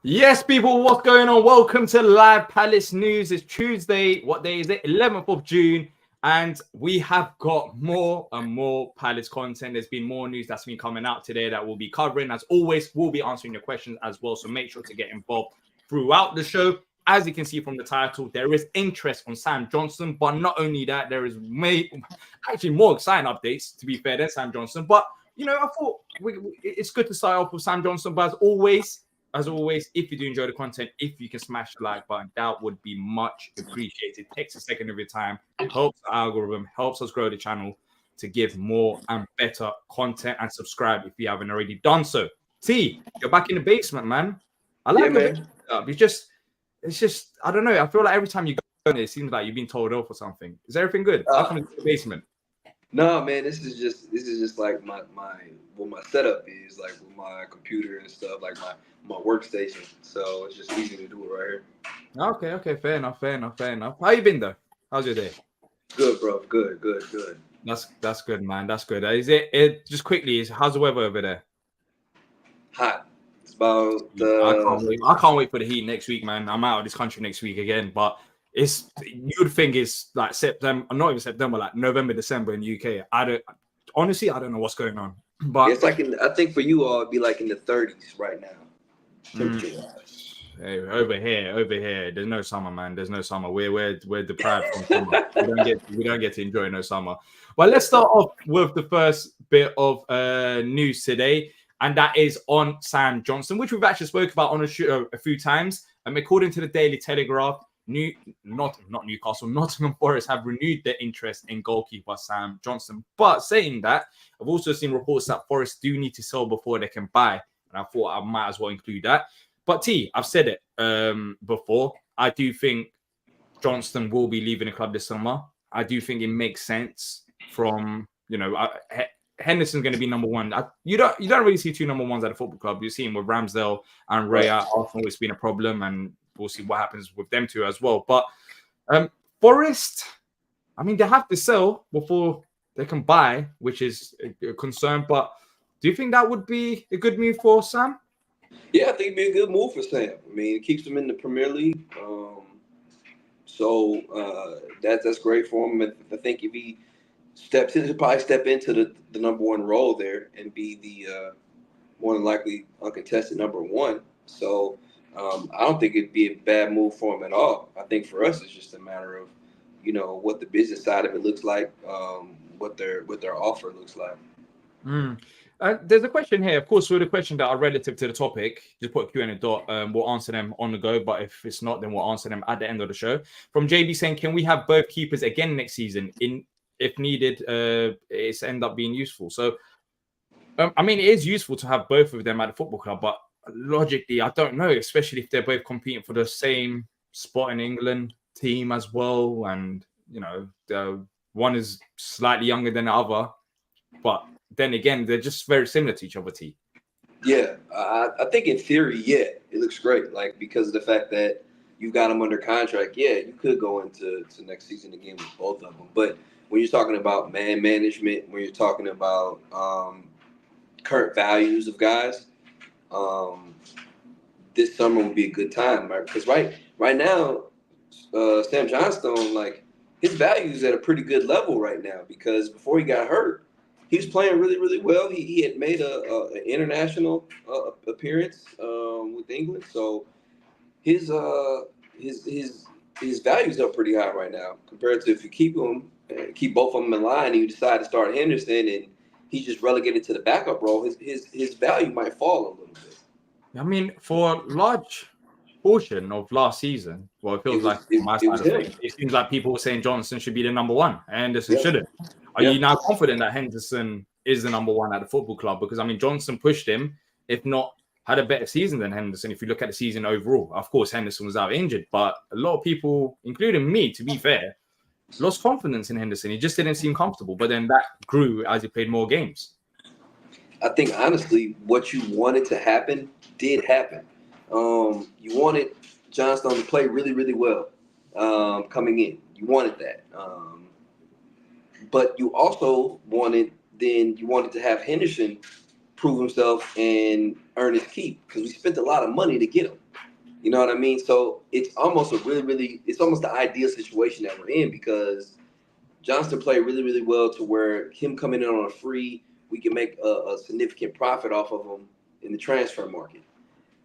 Yes, people, what's going on? Welcome to Live Palace News. It's Tuesday. What day is it? 11th of June. And we have got more and more Palace content. There's been more news that's been coming out today that we'll be covering. As always, we'll be answering your questions as well. So make sure to get involved throughout the show. As you can see from the title, there is interest on Sam Johnstone. But not only that, there is actually more exciting updates, to be fair, than Sam Johnstone. But, I thought it's good to start off with Sam Johnstone. But as always, if you do enjoy the content, if you can smash the like button, that would be much appreciated. Takes a second of your time, helps the algorithm, helps us grow the channel to give more and better content, and subscribe if you haven't already done so. T, you're back in the basement, man. I like your basement up. It's just, I don't know. I feel like every time you go in there, it seems like you've been told off or something. Is everything good? How come it's in the basement? No, man, this is just like my what my setup is, like with my computer and stuff, like my workstation. So it's just easy to do it right here. Okay, fair enough. How you been though? How's your day? Good, bro. Good. That's good, man. That's good. Is it just quickly? How's the weather over there? Hot. It's about I can't wait for the heat next week, man. I'm out of this country next week again, but you would think it's like September, not even September, like November, December in the UK. I don't know what's going on. But it's like I think for you all it'd be like in the 30s right now. Hey, over here, there's no summer, man. There's no summer. We're deprived from summer. We don't get to enjoy no summer. Well, let's start off with the first bit of news today, and that is on Sam Johnstone, which we've actually spoke about on a few times. According to the Daily Telegraph, Nottingham Forest have renewed their interest in goalkeeper Sam Johnstone. But saying that, I've also seen reports that Forest do need to sell before they can buy, and I thought I might as well include that. But T, I've said it before. I do think Johnstone will be leaving the club this summer. I do think it makes sense from, Henderson's going to be number one. You don't really see two number ones at a football club. You see him with Ramsdale and Raya. Arsenal, it's been a problem, and we'll see what happens with them two as well. But Forest, they have to sell before they can buy, which is a concern. But do you think that would be a good move for Sam? Yeah, I think it'd be a good move for Sam. It keeps him in the Premier League. That's great for him. I think if he steps in, he'll probably step into the number one role there and be the more than likely uncontested number one. So I don't think it'd be a bad move for him at all. I think for us, it's just a matter of, what the business side of it looks like, what their offer looks like. There's a question here. Of course, with the questions that are relative to the topic, just put a Q in a dot. We'll answer them on the go. But if it's not, then we'll answer them at the end of the show. From JB saying, can we have both keepers again next season? If needed, it's end up being useful. So, it is useful to have both of them at the football club. But logically, I don't know, especially if they're both competing for the same spot in England team as well. And, one is slightly younger than the other. But then again, they're just very similar to each other, T. Yeah, I think in theory, it looks great. Like, because of the fact that you've got them under contract, you could go into next season again with both of them. But when you're talking about man management, when you're talking about current values of guys, this summer would be a good time, right? Because right now, Sam Johnstone, like, his value is at a pretty good level right now, because before he got hurt, he was playing really, really well. He had made an international appearance with England, so his values are pretty high right now compared to if you keep both of them in line, and you decide to start Henderson, and he's just relegated to the backup role. His value might fall a little bit. For a large portion of last season, well, it feels like my side of things, it seems like people were saying Johnson should be the number one, and Henderson shouldn't. Are you now confident that Henderson is the number one at the football club? Because, Johnson pushed him, if not had a better season than Henderson. If you look at the season overall, of course, Henderson was out injured, but a lot of people, including me, to be fair, lost confidence in Henderson. He just didn't seem comfortable, but then that grew as he played more games. I think, honestly, what you wanted to happen did happen. You wanted Johnstone to play really, really well coming in. You wanted that. But you also wanted to have Henderson prove himself and earn his keep because we spent a lot of money to get him. You know what I mean? So it's almost it's almost the ideal situation that we're in because Johnston played really, really well to where him coming in on a free, we can make a significant profit off of him in the transfer market.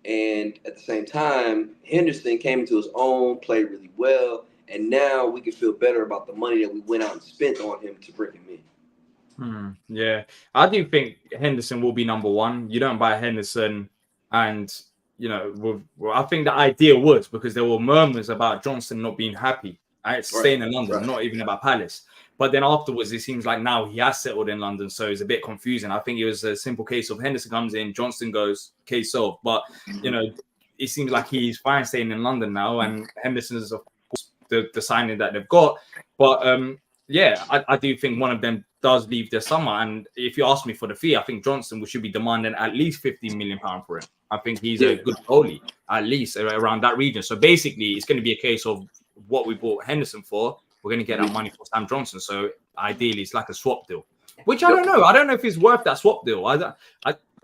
And at the same time, Henderson came into his own, played really well, and now we can feel better about the money that we went out and spent on him to bring him in. Yeah, I do think Henderson will be number one. You don't buy Henderson, and I think the idea was because there were murmurs about Johnson not being happy at staying in London, not even about Palace. But then afterwards, it seems like now he has settled in London, so it's a bit confusing. I think it was a simple case of Henderson comes in, Johnson goes, case solved. But it seems like he's fine staying in London now, and Henderson is of course the signing that they've got. But yeah, I do think one of them does leave this summer. And if you ask me for the fee, I think Johnson should be demanding at least £15 million for him. I think he's a good goalie, at least around that region. So basically, it's going to be a case of what we bought Henderson for. We're going to get that money for Sam Johnstone. So ideally, it's like a swap deal, which I don't know. I don't know if it's worth that swap deal.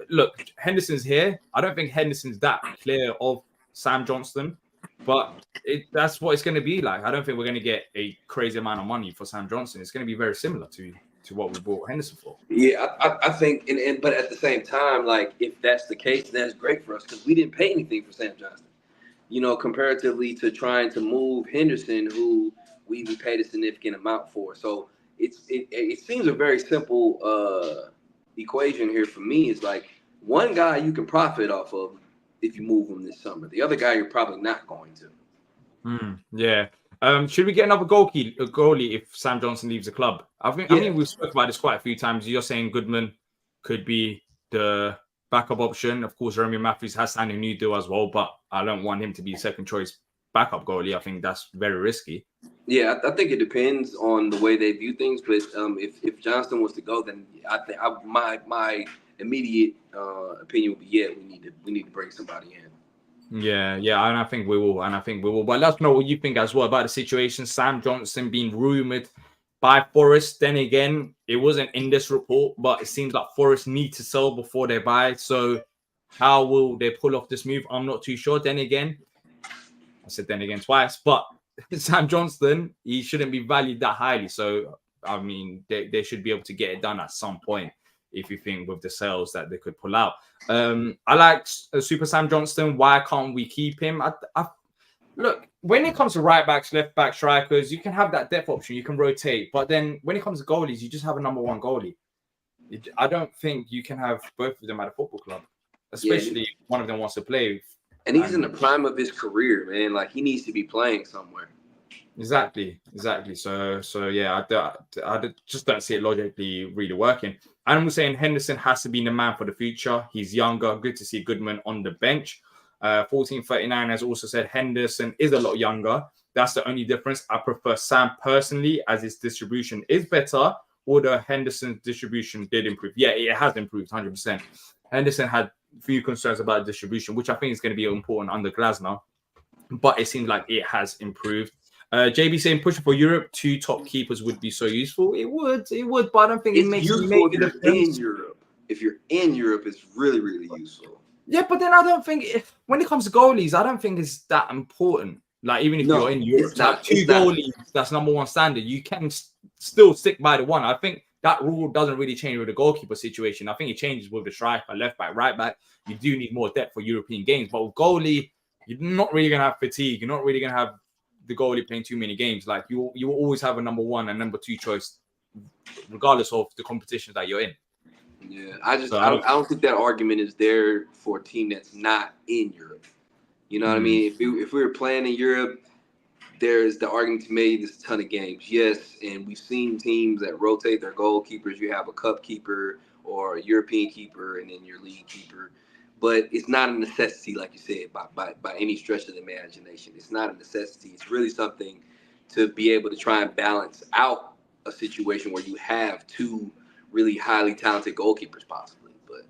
Look, Henderson's here. I don't think Henderson's that clear of Sam Johnstone. But that's what it's going to be like. I don't think we're going to get a crazy amount of money for Sam Johnstone. It's going to be very similar to what we bought Henderson for. Yeah, I think, but at the same time, like if that's the case, that's great for us because we didn't pay anything for Sam Johnstone. Comparatively to trying to move Henderson, who we paid a significant amount for. So it seems a very simple equation here for me. It's like one guy you can profit off of if you move him this summer. The other guy you're probably not going to. Yeah. Should we get another goalie if Sam Johnstone leaves the club? I mean, we've spoken about this quite a few times. You're saying Goodman could be the backup option. Of course, Remy Matthews has signed a new deal as well, but I don't want him to be second choice backup goalie. I think that's very risky. Yeah, I think it depends on the way they view things. But if Johnston was to go, then I think my immediate opinion would be we need to bring somebody in. Yeah, and I think we will. But let us know what you think as well about the situation. Sam Johnstone being rumored by Forest. Then again, it wasn't in this report, but it seems like Forest need to sell before they buy. So how will they pull off this move? I'm not too sure. Then again, I said then again twice, but Sam Johnstone, he shouldn't be valued that highly. So I mean, they should be able to get it done at some point. If you think with the sales that they could pull out. I like Super Sam Johnstone. Why can't we keep him? Look, when it comes to right backs, left back, strikers, you can have that depth option. You can rotate. But then when it comes to goalies, you just have a number one goalie. I don't think you can have both of them at a football club, especially if one of them wants to play. And he's in the prime of his career, man. Like, he needs to be playing somewhere. Exactly. So yeah, I just don't see it logically really working. I'm saying Henderson has to be the man for the future. He's younger. Good to see Goodman on the bench. 1439 has also said Henderson is a lot younger. That's the only difference. I prefer Sam personally, as his distribution is better, although Henderson's distribution did improve. Yeah, it has improved 100%. Henderson had a few concerns about distribution, which I think is going to be important under Glasner, but it seems like it has improved. JB saying pushing for Europe, 2 top keepers would be so useful. It would, but I don't think it makes useful if you're in Europe. If you're in Europe, it's really, really useful. Yeah, but then I don't think when it comes to goalies, I don't think it's that important. Like even if you're in Europe, goalies, that's number one standard. You can still stick by the one. I think that rule doesn't really change with the goalkeeper situation. I think it changes with the striker, left back, right back. You do need more depth for European games, but with goalie, you're not really gonna have fatigue. You're not really gonna have the goalie playing too many games. Like you will always have a number one and number two choice, regardless of the competition that you're in. Yeah, I don't think that argument is there for a team that's not in Europe. You know what I mean? If we were playing in Europe, there's the argument to make there's a ton of games. Yes, and we've seen teams that rotate their goalkeepers. You have a cup keeper or a European keeper and then your league keeper. But it's not a necessity, like you said, by any stretch of the imagination. It's not a necessity. It's really something to be able to try and balance out a situation where you have 2 really highly talented goalkeepers possibly. But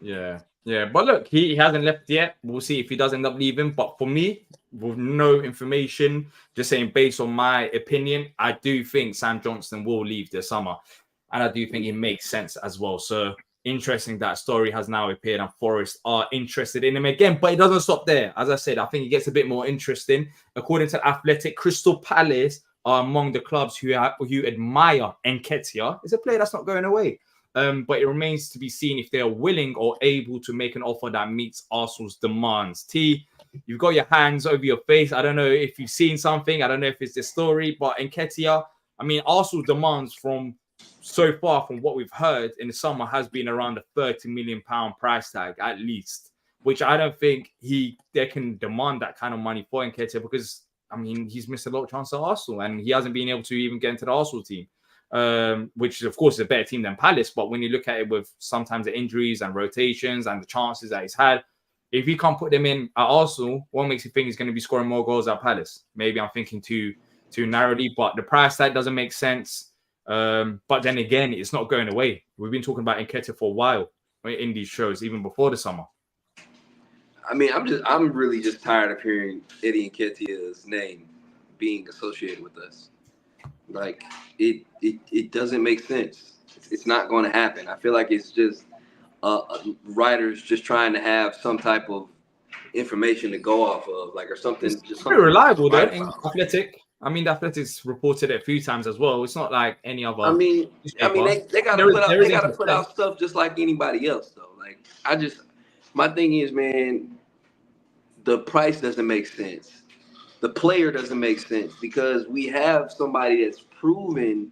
yeah. But look, he hasn't left yet. We'll see if he does end up leaving. But for me, with no information, just saying based on my opinion, I do think Sam Johnstone will leave this summer. And I do think it makes sense as well. So interesting that story has now appeared and Forest are interested in him again. But it doesn't stop there. As I said, I think it gets a bit more interesting. According to Athletic, Crystal Palace are among the clubs who admire Nketiah. It's a player that's not going away. But it remains to be seen if they are willing or able to make an offer that meets Arsenal's demands. T, you've got your hands over your face. I don't know if you've seen something. I don't know if it's the story, but Nketiah, I mean, Arsenal demands from so far from what we've heard in the summer has been around the £30 million price tag at least, which I don't think they can demand that kind of money for Nketiah because, I mean, he's missed a lot of chances at Arsenal and he hasn't been able to even get into the Arsenal team, which of course is a better team than Palace. But when you look at it with sometimes the injuries and rotations and the chances that he's had, if you can't put them in at Arsenal, what makes you think he's going to be scoring more goals at Palace? Maybe I'm thinking too narrowly, but the price tag doesn't make sense. But then again, it's not going away. We've been talking about Nketiah for a while in these shows, even before the summer. I mean, I'm really just tired of hearing Eddie Nketiah's name being associated with us. Like it doesn't make sense. It's not going to happen. I feel like it's just writers just trying to have some type of information to go off of, like, or something. It's just pretty something reliable though in Athletic. I mean, the Athletics reported it a few times as well. It's not like any other. I mean, they gotta put out stuff just like anybody else, though. Like, my thing is, man, the price doesn't make sense. The player doesn't make sense because we have somebody that's proven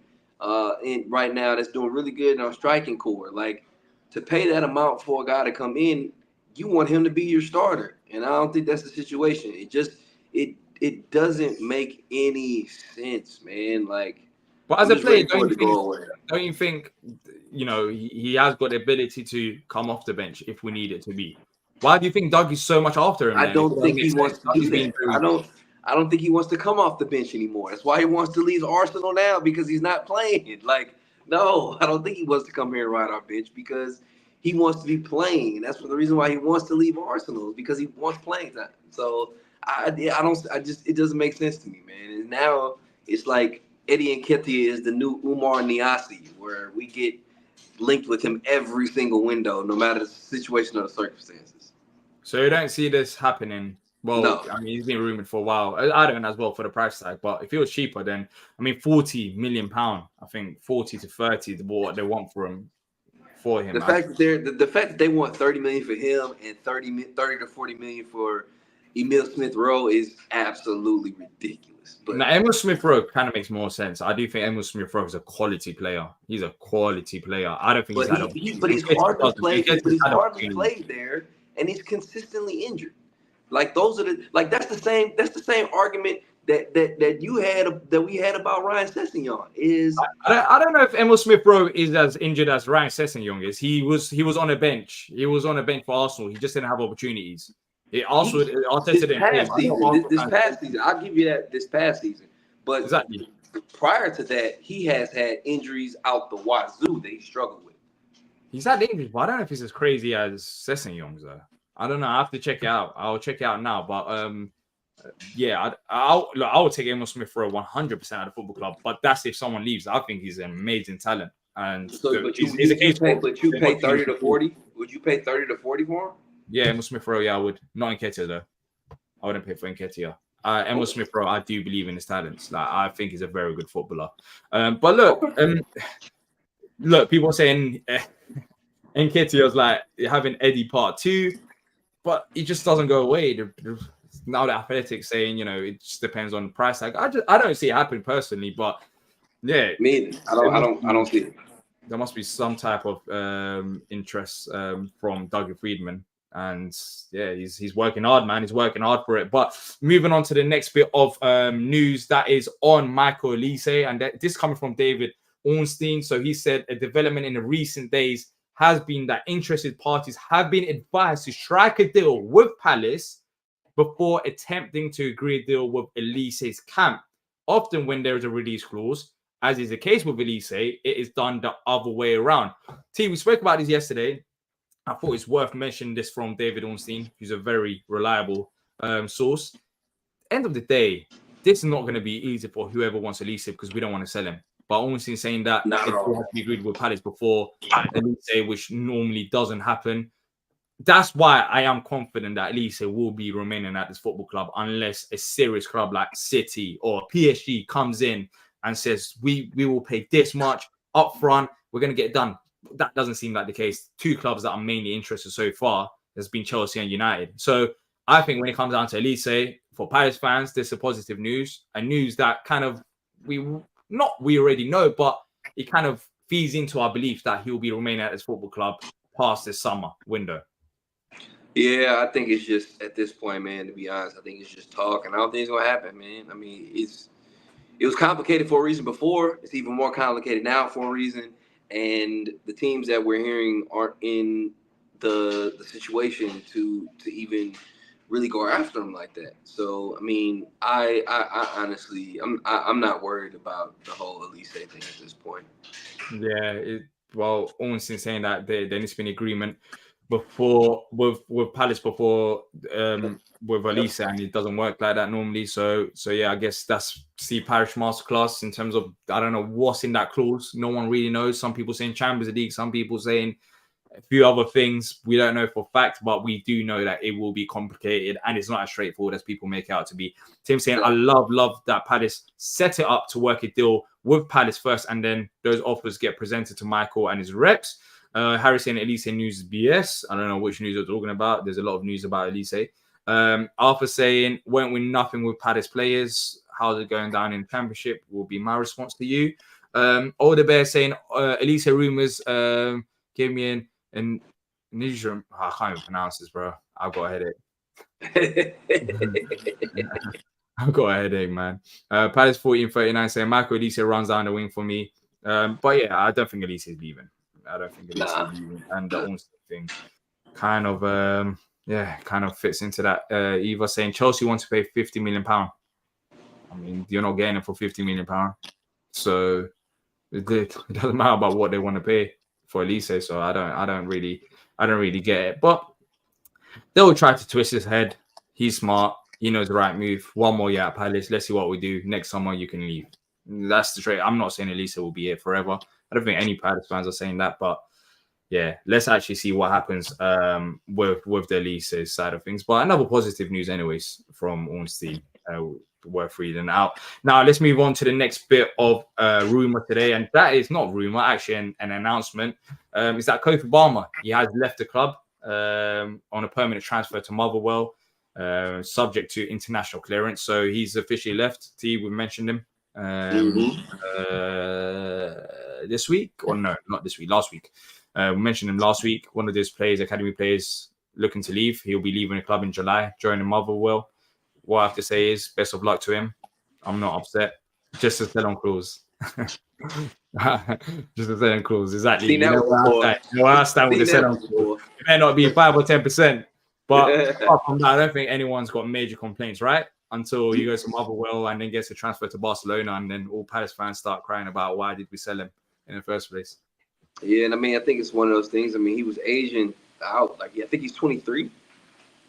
in right now that's doing really good in our striking core. Like, to pay that amount for a guy to come in, you want him to be your starter, and I don't think that's the situation. It doesn't make any sense, man. Like, but as a player, don't you think he has got the ability to come off the bench if we need it to be? Why do you think Doug is so much after him? I don't think he wants to do that. I don't think he wants to come off the bench anymore. That's why he wants to leave Arsenal now, because he's not playing. Like, no, I don't think he wants to come here and ride our bench because he wants to be playing. And that's the reason why he wants to leave Arsenal, is because he wants playing time. So it doesn't make sense to me, man. And now it's like Eddie Nketiah is the new Umar Niasse, where we get linked with him every single window, no matter the situation or the circumstances. So you don't see this happening? Well, no. I mean, he's been rumored for a while. I don't as well for the price tag, but if it was cheaper, then I mean, £40 million. I think 40 to 30 is what they want for him. The fact that they want 30 million for him and 30 to 40 million for Emile Smith-Rowe is absolutely ridiculous. But now, Emile Smith-Rowe kind of makes more sense. I do think Emile Smith-Rowe is a quality player. He's a quality player. I don't think he's hard to play. But he's hardly played there, and he's consistently injured. Like, that's the same argument that we had about Ryan Sessegnon. I don't know if Emile Smith-Rowe is as injured as Ryan Sessegnon is. He was on a bench. He was on a bench for Arsenal. He just didn't have opportunities. This past season, I'll give you that. This past season, but exactly prior to that, he has had injuries out the wazoo that he struggled with. He's had injuries, but I don't know if he's as crazy as Sessegnon's though. I don't know. I have to check it out. I'll check it out now. But yeah, I would take Emile Smith-Rowe 100% at the football club. But that's if someone leaves. I think he's an amazing talent. And so, but you pay 30 to 40. Would you pay 30 to 40 for him? Yeah, Emile Smith-Rowe, yeah, I would. Not Nketiah, though. I wouldn't pay for Nketiah. Emile Smith-Rowe, I do believe in his talents. Like, I think he's a very good footballer. But look, people are saying Nketiah's like having Eddie Part 2, but it just doesn't go away. Now the Athletics saying, it just depends on the price tag. I don't see it happen personally, but yeah. Me either. I don't see it. There must be some type of interest from Doug Friedman. And yeah, he's working hard, man. He's working hard for it. But moving on to the next bit of news that is on Michael Olise, and this coming from David Ornstein. So he said a development in the recent days has been that interested parties have been advised to strike a deal with Palace before attempting to agree a deal with Olise's camp. Often when there is a release clause, as is the case with Olise, it is done the other way around. T, we spoke about this yesterday. I thought it's worth mentioning this from David Ornstein, who's a very reliable source. End of the day, this is not going to be easy for whoever wants Olise because we don't want to sell him. But Ornstein saying that Not it at all. will have to be agreed with Palace before Elise, which normally doesn't happen. That's why I am confident that Elise will be remaining at this football club unless a serious club like City or PSG comes in and says, we will pay this much up front. We're going to get it done. That doesn't seem like the case. Two clubs that are mainly interested so far has been Chelsea and United. So I think when it comes down to Elise, for Paris fans, this is a positive news. A news that kind of we already know, but it kind of feeds into our belief that he'll be remaining at this football club past this summer window. Yeah, I think it's just at this point, man. To be honest, I think it's just talk, and I don't think it's gonna happen, man. I mean, it was complicated for a reason before. It's even more complicated now for a reason, and the teams that we're hearing aren't in the situation to even really go after them like that. So, I mean, I honestly, I'm not worried about the whole Elise thing at this point. Yeah, well, Ornstein saying that there needs to be an agreement before with Palace before with Elise, and it doesn't work like that normally. So yeah, I guess that's Steve Parish masterclass in terms of I don't know what's in that clause. No one really knows. Some people saying Champions League, some people saying a few other things we don't know for fact, but we do know that it will be complicated and it's not as straightforward as people make it out to be. Tim saying, I love that Palace set it up to work a deal with Palace first, and then those offers get presented to Michael and his reps. Harry saying Elise news is BS. I don't know which news you're talking about. There's a lot of news about Elise. Arthur saying, went with nothing with Palace players. How's it going down in the Championship? Will be my response to you. Older Bear saying, Elise rumors gave me an Nijram. I can't even pronounce this, bro. I've got a headache. I've got a headache, man. Palace 14-39 saying Michael Elise runs down the wing for me. But yeah, I don't think Elise is leaving. I don't think Elise is leaving. And the Ornstein thing kind of fits into that. Eva saying Chelsea wants to pay £50 million. I mean, you're not getting it for £50 million. So it doesn't matter about what they want to pay for Elise. So I don't really get it. But they'll try to twist his head. He's smart. He knows the right move. One more year at Palace. Let's see what we do. Next summer, you can leave. That's the trade. I'm not saying Elise will be here forever. I don't think any Palace fans are saying that. But yeah, let's actually see what happens with the Elise side of things. But another positive news, anyways, from Ornstein. Worth reading out. Now, let's move on to the next bit of rumor today. And that is not rumor, actually an announcement. Is that Kofi Balmer. He has left the club on a permanent transfer to Motherwell. Subject to international clearance, so he's officially left. T, we mentioned him this week, or no, not this week, last week. We mentioned him last week. One of those players, academy players, looking to leave. He'll be leaving the club in July, joining Motherwell. What I have to say is, best of luck to him. I'm not upset. Just a sell-on clause. Just a sell-on clause, exactly. See, I stand with the sell-on clause. It may not be 5 or 10%. But apart from that, I don't think anyone's got major complaints, right? Until you go to Motherwell and then gets a transfer to Barcelona, and then all Palace fans start crying about why did we sell him in the first place. Yeah, and I mean, I think it's one of those things. I mean, he was Asian out. Like, I think he's 23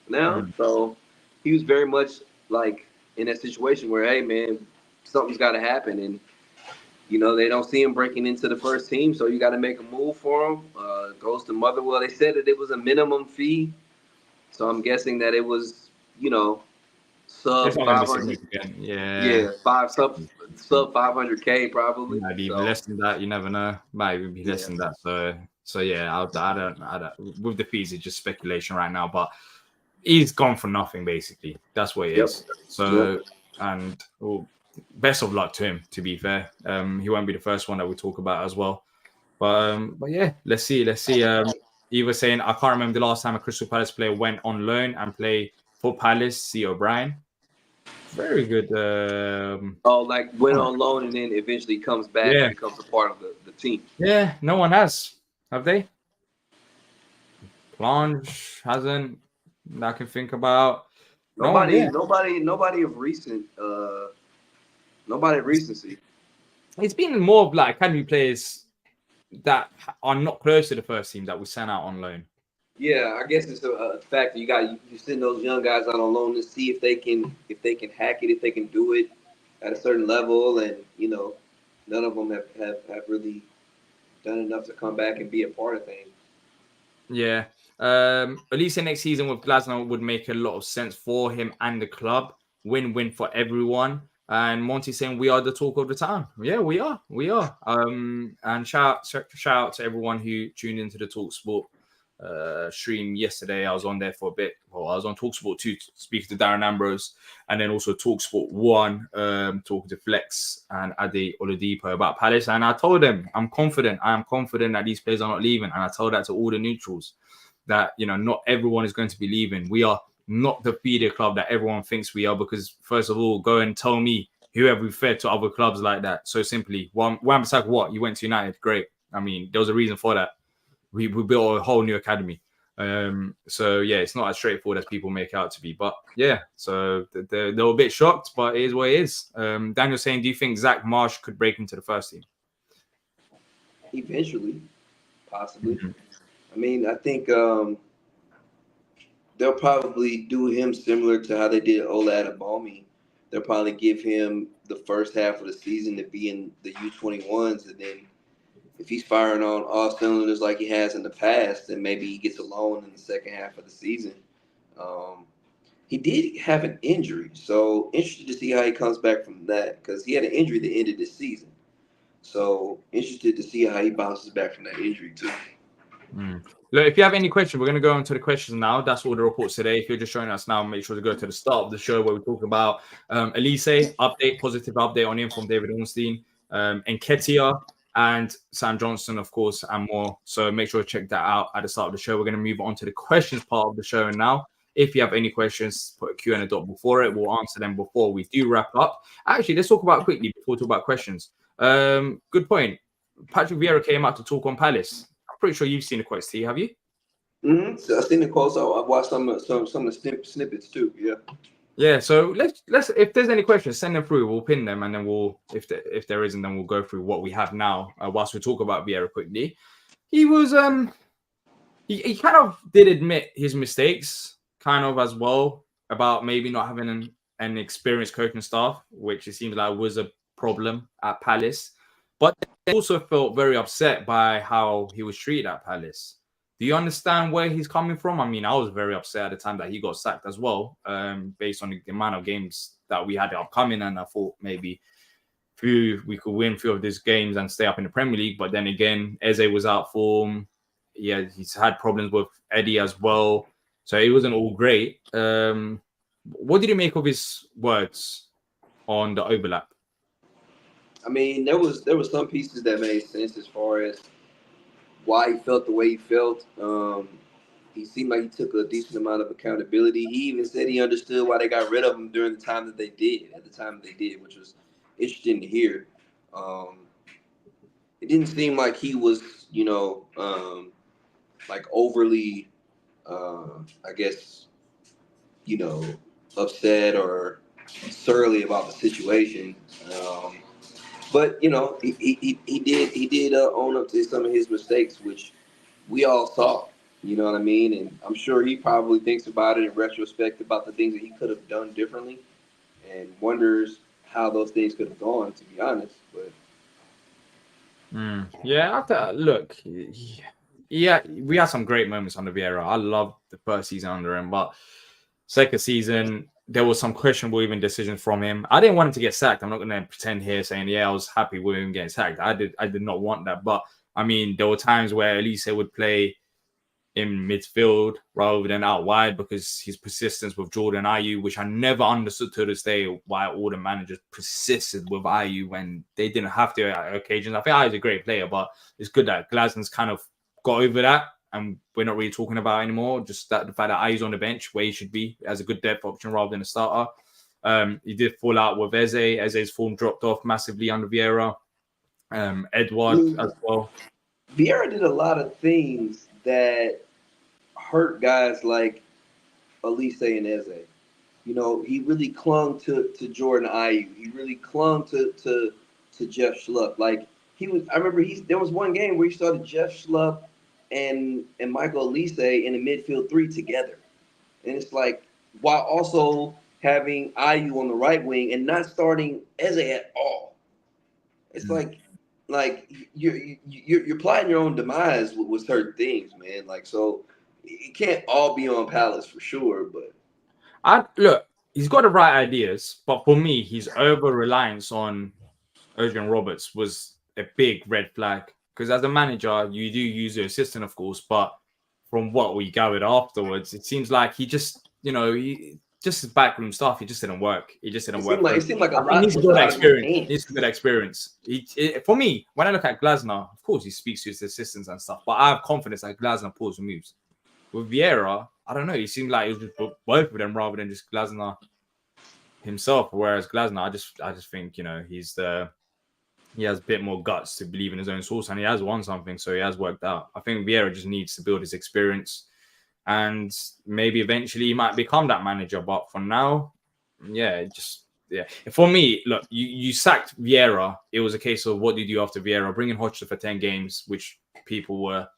now. So he was very much like in that situation where, hey, man, something's got to happen. And, you know, they don't see him breaking into the first team. So you got to make a move for him. Goes to Motherwell. They said that it was a minimum fee. So I'm guessing that it was, you know, sub 500. Yeah, sub 500K probably. Might be less than that. You never know. Might even be less than that. So yeah, I don't. With the fees, it's just speculation right now. But he's gone for nothing, basically. That's what it is. So and best of luck to him. To be fair, he won't be the first one that we talk about as well. But yeah, let's see. Eva saying, I can't remember the last time a Crystal Palace player went on loan and played for Palace. C. O'Brien. Very good. Like went on loan and then eventually comes back and becomes a part of the team. Yeah, no one has. Have they? Plange hasn't. That I can think about. Nobody of recent. Nobody of recency. It's been more of like academy players that are not close to the first team that we sent out on loan. Yeah, I guess it's a fact that you send those young guys out on loan to see if they can hack it, if they can do it at a certain level, and you know, None of them have really done enough to come back and be a part of things. Yeah. Olise next season with Glasgow would make a lot of sense for him and the club. Win-win for everyone. And Monty saying we are the talk of the town. Yeah, we are. We are. And shout out to everyone who tuned into the Talk Sport stream yesterday. I was on there for a bit. Well, I was on Talk Sport 2 speaking to Darren Ambrose, and then also Talk Sport 1 talking to Flex and Ade Oladipo about Palace. And I told them I'm confident. I am confident that these players are not leaving. And I told that to all the neutrals that, you know, not everyone is going to be leaving. We are not the feeder club that everyone thinks we are, because first of all, go and tell me who have we fed to other clubs like that. So simply, Wan-Bissaka, what? You went to United, great. I mean, there was a reason for that. We built a whole new academy. So yeah, it's not as straightforward as people make out to be. But yeah, so they're a bit shocked, but it is what it is. Daniel saying, do you think Zach Marsh could break into the first team? Eventually, possibly. Mm-hmm. I mean, I think they'll probably do him similar to how they did Ola Adebayo. They'll probably give him the first half of the season to be in the U21s, and then if he's firing on all cylinders like he has in the past, then maybe he gets a loan in the second half of the season. Um, he did have an injury, so interested to see how he comes back from that, because he had an injury that ended this season. So interested to see how he bounces back from that injury too. Look, if you have any questions, we're going to go on to the questions now. That's all the reports today. If you're just joining us now, make sure to go to the start of the show where we talk about Olise, positive update on him from David Ornstein, Nketiah, and Sam Johnstone, of course, and more. So make sure to check that out at the start of the show. We're going to move on to the questions part of the show now. If you have any questions, put a Q and a dot before it. We'll answer them before we do wrap up. Actually, let's talk about quickly before we talk about questions. Good point. Patrick Vieira came out to talk on Palace. Pretty sure you've seen the quotes, T, have you? Mm-hmm. So I've seen the quotes. I've watched some of the snippets too. Yeah. Yeah. So let's if there's any questions, send them through. We'll pin them, and then we'll if there isn't, then we'll go through what we have now. Whilst we talk about Vieira quickly, he was he kind of did admit his mistakes, kind of as well, about maybe not having an experienced coaching staff, which it seems like was a problem at Palace. But they also felt very upset by how he was treated at Palace. Do you understand where he's coming from? I mean, I was very upset at the time that he got sacked as well, based on the amount of games that we had upcoming, and I thought maybe we could win a few of these games and stay up in the Premier League. But then again, Eze was out form. Yeah, he's had problems with Eddie as well, so it wasn't all great. What did you make of his words on the overlap? I mean, there was some pieces that made sense as far as why he felt the way he felt. He seemed like he took a decent amount of accountability. He even said he understood why they got rid of him during the time that they did, at the time they did, which was interesting to hear. Um, it didn't seem like he was, like overly, I guess, you know, upset or surly about the situation. Um, but he did own up to some of his mistakes, which we all saw. You know what I mean? And I'm sure he probably thinks about it in retrospect about the things that he could have done differently, and wonders how those things could have gone. To be honest, but Yeah, look, yeah, we had some great moments under Vieira. I loved the first season under him, but second season there was some questionable even decisions from him. I didn't want him to get sacked. I'm not going to pretend here saying I was happy with him getting sacked. I did not want that, but I mean there were times where Olise would play in midfield rather than out wide because his persistence with Jordan Ayew, which I never understood to this day why all the managers persisted with Ayew when they didn't have to at occasions. I think Ayew's a great player, but it's good that Glaston's kind of got over that and we're not really talking about it anymore. Just that the fact that Ayew's on the bench where he should be as a good depth option rather than a starter. He did fall out with Eze. Eze's form dropped off massively under Vieira. I Edward mean, as well. Vieira did a lot of things that hurt guys like Elise and Eze. He really clung to Jordan Ayew. He really clung to Jeff Schlupp. Like he was, I remember there was one game where he started Jeff Schlupp and Michael Elise in the midfield three together, and it's like while also having Ayew on the right wing and not starting Eze at all. It's like you're plotting your own demise with certain things, man. Like, so it can't all be on Palace for sure, but I look, he's got the right ideas, but for me, his over reliance on Adrian Roberts was a big red flag. Because as a manager, you do use your assistant, of course, but from what we gathered afterwards, it seems like he just, just his backroom stuff, it just didn't work. It just didn't work for it him. seemed like a I think he lot needs to was build that out of his experience. He needs hands. to build that experience. For me, when I look at Glasner, of course, he speaks to his assistants and stuff, but I have confidence that Glasner pulls the moves. With Vieira, I don't know. He seemed like it was just both of them rather than just Glasner himself. Whereas Glasner, I just think he has a bit more guts to believe in his own source, and he has won something, so he has worked out. I think Vieira just needs to build his experience, and maybe eventually he might become that manager. But for now, yeah. For me, look, you sacked Vieira. It was a case of what did you do after Vieira? Bringing Hodgson for 10 games, which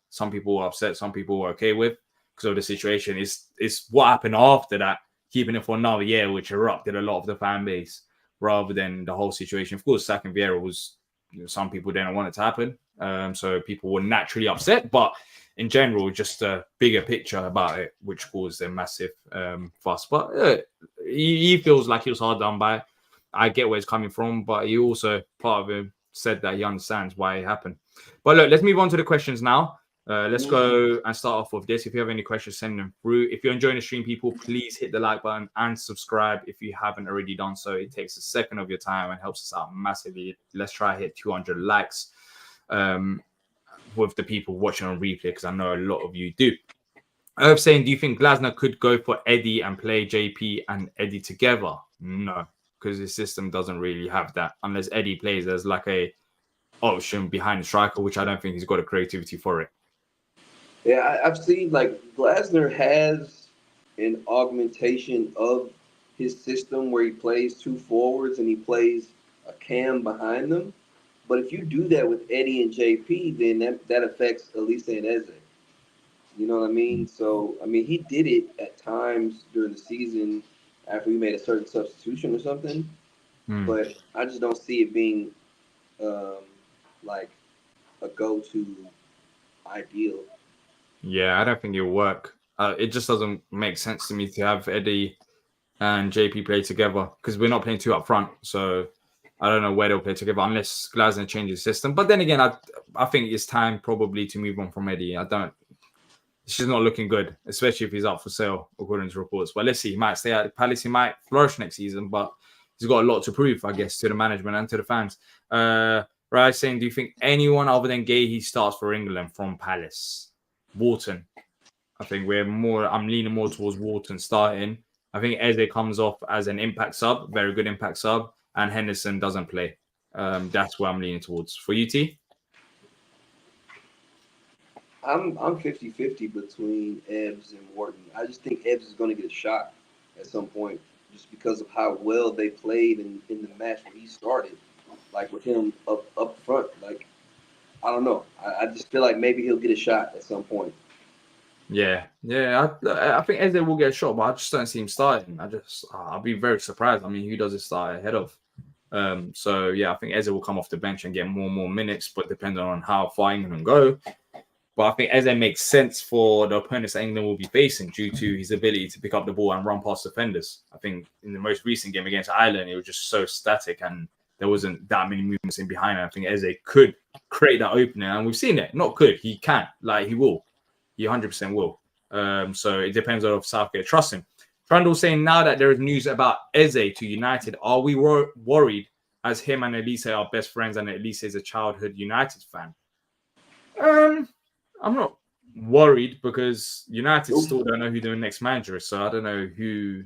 some people were upset, some people were okay with because of the situation. It's what happened after that, keeping it for another year, which erupted a lot of the fan base rather than the whole situation. Of course, sacking Vieira was, some people didn't want it to happen. So people were naturally upset, but in general, just a bigger picture about it, which caused a massive fuss. But he feels like he was hard done by. I get where he's coming from, but he also, part of him, said that he understands why it happened. But look, let's move on to the questions now. Let's go and start off with this. If you have any questions, send them through. If you're enjoying the stream, people, please hit the like button and subscribe if you haven't already done so. It takes a second of your time and helps us out massively. Let's try hit 200 likes with the people watching on replay, because I know a lot of you do. Irv saying, do you think Glasner could go for Eddie and play JP and Eddie together? No, because his system doesn't really have that. Unless Eddie plays as like a option behind the striker, which I don't think he's got the creativity for it. Yeah, I've seen like Glasner has an augmentation of his system where he plays two forwards and he plays a cam behind them. But if you do that with Eddie and JP, then that affects Olise and Eze. You know what I mean? So, I mean, he did it at times during the season after we made a certain substitution or something. But I just don't see it being like a go-to ideal. Yeah, I don't think it'll work. It just doesn't make sense to me to have Eddie and JP play together because we're not playing two up front. So I don't know where they'll play together unless Glasner changes system. But then again, I think it's time probably to move on from Eddie. She's not looking good, especially if he's up for sale, according to reports. But let's see. He might stay at Palace. He might flourish next season, but he's got a lot to prove, I guess, to the management and to the fans. Right, saying, do you think anyone other than Gahey starts for England from Palace? Wharton. I think I'm leaning more towards Wharton starting. I think Eze comes off as an impact sub, very good impact sub, and Henderson doesn't play. That's where I'm leaning towards. For you, T? I'm 50-50 between Ebbs and Wharton. I just think Ebbs is going to get a shot at some point just because of how well they played in the match where he started, like with him up front. Like, I don't know. I just feel like maybe he'll get a shot at some point. Yeah. I think Eze will get a shot, but I just don't see him starting. I'll be very surprised. I mean, who does it start ahead of? So yeah, I think Eze will come off the bench and get more and more minutes, but depending on how far England go. But I think Eze makes sense for the opponents that England will be facing due to his ability to pick up the ball and run past defenders. I think in the most recent game against Ireland, it was just so static and there wasn't that many movements in behind. I think Eze could create that opening, and we've seen it. Not could, he can. Like, he will. He 100% will. So it depends on if Southgate trusts him. Randall saying, now that there is news about Eze to United, are we worried as him and Olise are best friends and Olise is a childhood United fan? I'm not worried because United still don't know who the next manager is. So I don't know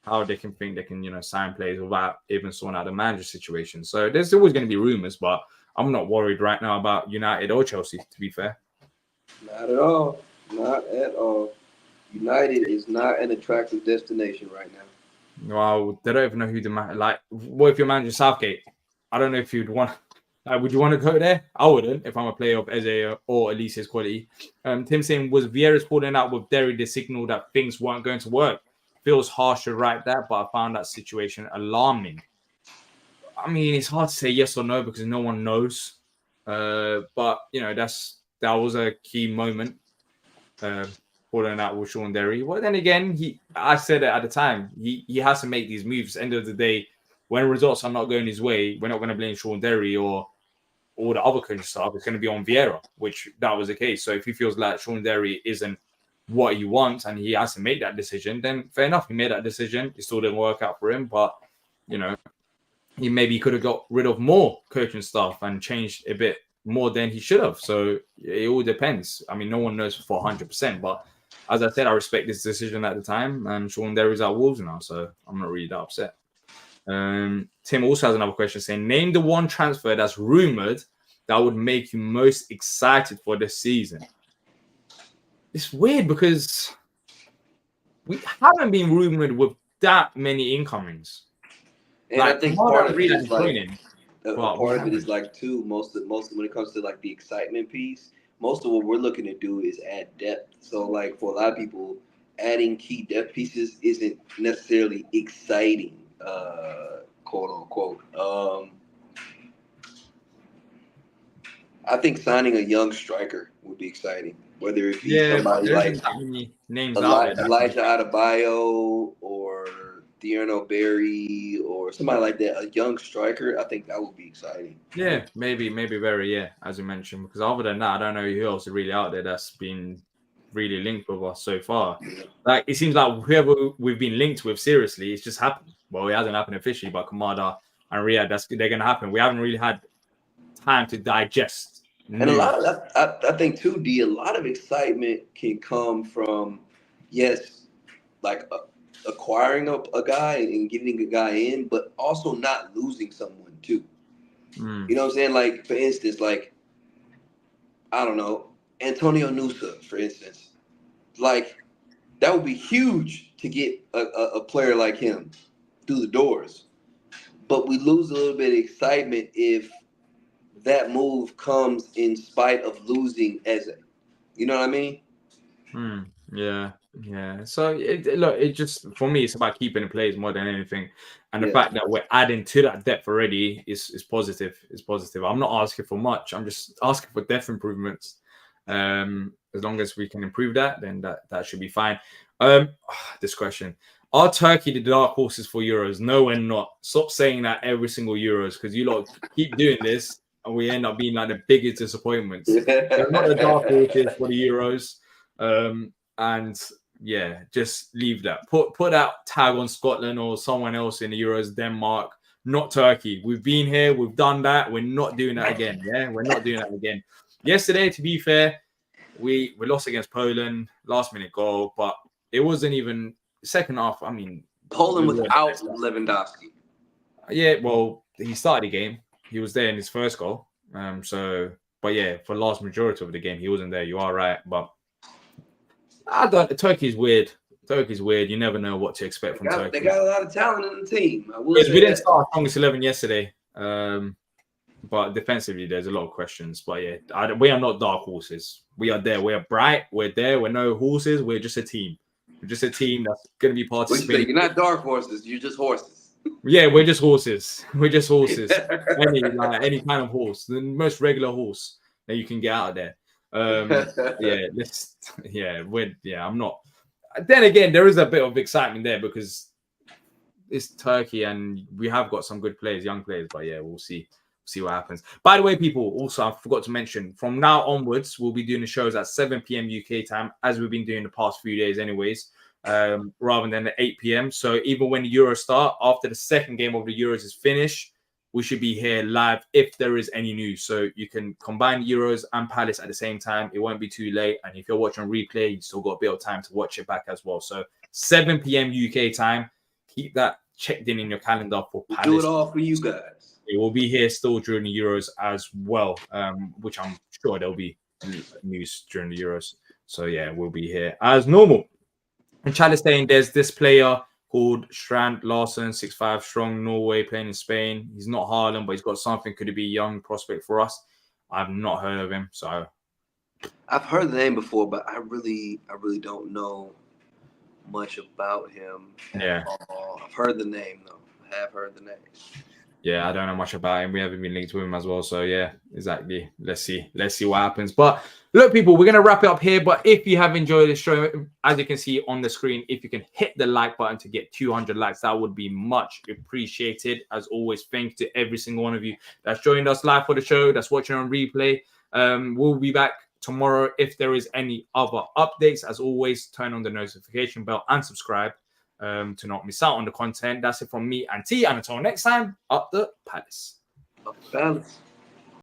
how they can think they can, sign players without even sorting out the manager situation. So there's always going to be rumors, but I'm not worried right now about United or Chelsea, to be fair. Not at all. Not at all. United is not an attractive destination right now. Well, they don't even know who what if you're managing Southgate? I don't know if you'd want. Would you want to go there? I wouldn't if I'm a player of Eze or Olise's quality. Tim saying, was Vieira's falling out with Derry the signal that things weren't going to work? Feels harsh to write that, but I found that situation alarming. I mean, it's hard to say yes or no because no one knows. But that was a key moment. Falling out with Sean Derry. Well, then again, I said it at the time. He has to make these moves. End of the day, when results are not going his way, we're not going to blame Sean Derry or all the other coaching staff. It's going to be on Vieira, which that was the case. So if he feels like Sean Derry isn't what he wants and he has to make that decision, then fair enough. He made that decision. It still didn't work out for him, but he maybe could have got rid of more coaching staff and changed a bit more than he should have. So it all depends. I mean, no one knows for 100%, but as I said, I respect this decision at the time, and Sean Derry's at Wolves now, so I'm not really that upset. Tim also has another question saying, name the one transfer that's rumored that would make you most excited for this season. It's weird because we haven't been rumored with that many incomings. And I think part of it is like too, most of when it comes to like the excitement piece, most of what we're looking to do is add depth. So like for a lot of people, adding key depth pieces isn't necessarily exciting, quote unquote. I think signing a young striker would be exciting. Whether it be somebody like Elijah Adebayo or Dearno Berry or somebody like that, a young striker, I think that would be exciting. Yeah, maybe very, as you mentioned. Because other than that, I don't know who else is really out there that's been really linked with us so far. Like it seems like whoever we've been linked with, seriously, it's just happened. Well, it hasn't happened officially, but Kamada and Riyad, they're going to happen. We haven't really had time to digest. And a lot of that, I think too, D, a lot of excitement can come from, like acquiring a guy and getting a guy in, but also not losing someone too. You know what I'm saying? Like, for instance, like, I don't know, Antonio Nusa, for instance. Like, that would be huge to get a player like him through the doors. But we lose a little bit of excitement if that move comes in spite of losing Eze. You know what I mean? Yeah. So it just for me, it's about keeping the players more than anything, and the fact that we're adding to that depth already is positive. It's positive. I'm not asking for much. I'm just asking for depth improvements. As long as we can improve that, then that should be fine. This question: are Turkey the dark horses for Euros? No, we're not. Stop saying that every single Euros because you lot keep doing this. And we end up being like the biggest disappointments. They're not the dark horses for the Euros. And yeah, just leave that. Put that tag on Scotland or someone else in the Euros, Denmark, not Turkey. We've been here, we've done that. We're not doing that again. Yeah, we're not doing that again. Yesterday, to be fair, we lost against Poland, last minute goal, but it wasn't even second half. I mean, Poland without Lewandowski. Yeah, well, he started the game. He was there in his first goal. But yeah, for the last majority of the game, he wasn't there. You are right, but Turkey's weird. You never know what to expect from Turkey. They got a lot of talent in the team. We didn't start our strongest 11 yesterday, but defensively, there's a lot of questions. But yeah, we are not dark horses. We are there. We are bright. We're there. We're no horses. We're just a team. We're just a team that's going to be participating. You're not dark horses. You're just horses. Yeah, we're just horses. We're just horses. any kind of horse, the most regular horse that you can get out of there. I'm not. Then again, there is a bit of excitement there because it's Turkey and we have got some good players, young players. But yeah, we'll see what happens. By the way, people, also I forgot to mention, from now onwards, we'll be doing the shows at 7 p.m. UK time, as we've been doing the past few days, anyways. Rather than at 8 p.m. So even when the Euros start, after the second game of the Euros is finished, we should be here live if there is any news. So you can combine Euros and Palace at the same time. It won't be too late. And if you're watching replay, you still got a bit of time to watch it back as well. So 7 p.m. UK time. Keep that checked in your calendar for Palace. Do it all for you guys. It will be here still during the Euros as well, which I'm sure there'll be news during the Euros. So yeah, we'll be here as normal. And Chad is saying there's this player called Strand Larsen, 6'5", strong, Norway, playing in Spain. He's not Haaland, but he's got something. Could it be a young prospect for us? I've not heard of him, so I've heard the name before, but I really don't know much about him. Yeah, I've heard the name though. I have heard the name. Yeah, I don't know much about him. We haven't been linked to him as well. So yeah, exactly. Let's see what happens. But look, people, we're gonna wrap it up here. But if you have enjoyed the show, as you can see on the screen, if you can hit the like button to get 200 likes, that would be much appreciated. As always, thanks to every single one of you that's joined us live for the show, that's watching on replay. We'll be back tomorrow if there is any other updates. As always, turn on the notification bell and subscribe to not miss out on the content. That's it from me and T. And until next time, up the Palace. Up the Palace.